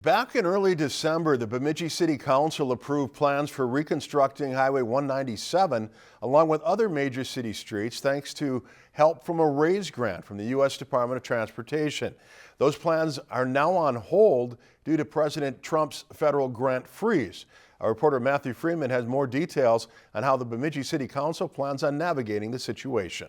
Back in early December, the Bemidji City Council approved plans for reconstructing Highway 197 along with other major city streets thanks to help from a RAISE grant from the U.S. Department of Transportation. Those plans are now on hold due to President Trump's federal grant freeze. Our reporter Matthew Freeman has more details on how the Bemidji City Council plans on navigating the situation.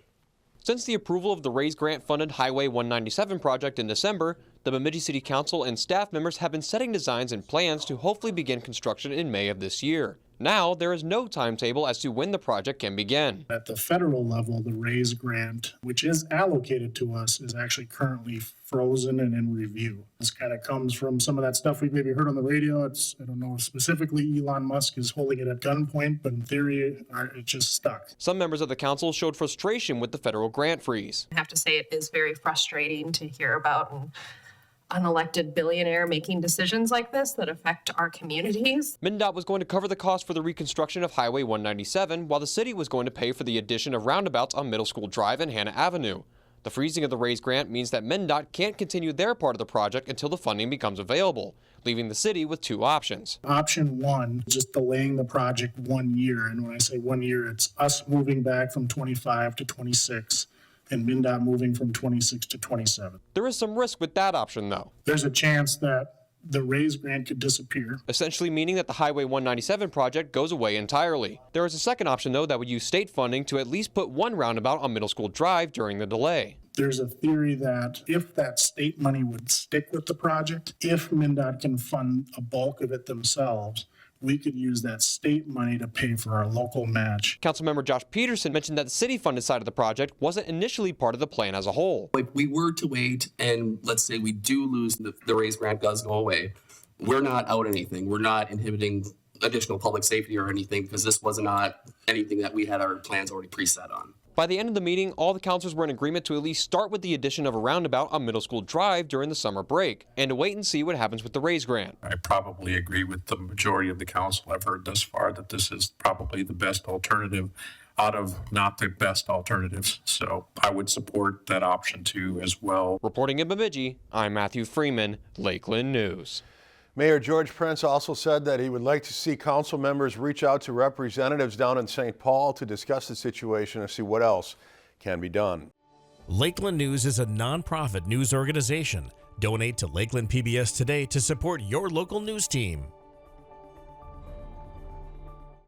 Since the approval of the RAISE grant-funded Highway 197 project in December, the Bemidji City Council and staff members have been setting designs and plans to hopefully begin construction in May of this year. Now, there is no timetable as to when the project can begin. At the federal level, the RAISE grant, which is allocated to us, is actually currently frozen and in review. This kind of comes from some of that stuff we've maybe heard on the radio. I don't know if specifically Elon Musk is holding it at gunpoint, but in theory, it's just stuck. Some members of the council showed frustration with the federal grant freeze. I have to say it is very frustrating to hear about an unelected billionaire making decisions like this that affect our communities. MnDOT was going to cover the cost for the reconstruction of Highway 197, while the city was going to pay for the addition of roundabouts on Middle School Drive and Hannah Avenue. The freezing of the RAISE grant means that MnDOT can't continue their part of the project until the funding becomes available, leaving the city with two options. Option one, just delaying the project 1 year. And when I say 1 year, it's us moving back from 25 to 26. And MnDOT moving from 26 to 27. There is some risk with that option, though. There's a chance that the RAISE grant could disappear. Essentially meaning that the Highway 197 project goes away entirely. There is a second option, though, that would use state funding to at least put one roundabout on Middle School Drive during the delay. There's a theory that if that state money would stick with the project, if MnDOT can fund a bulk of it themselves, we could use that state money to pay for our local match. Councilmember Josh Peterson mentioned that the city-funded side of the project wasn't initially part of the plan as a whole. If we were to wait and let's say we do lose the RAISE grant does go away, we're not out anything. We're not inhibiting additional public safety or anything because this was not anything that we had our plans already preset on. By the end of the meeting, all the councilors were in agreement to at least start with the addition of a roundabout on Middle School Drive during the summer break, and to wait and see what happens with the RAISE grant. I probably agree with the majority of the council I've heard thus far that this is probably the best alternative out of not the best alternatives. So I would support that option too as well. Reporting in Bemidji, I'm Matthew Freeman, Lakeland News. Mayor George Prince also said that he would like to see council members reach out to representatives down in St. Paul to discuss the situation and see what else can be done. Lakeland News is a nonprofit news organization. Donate to Lakeland PBS today to support your local news team.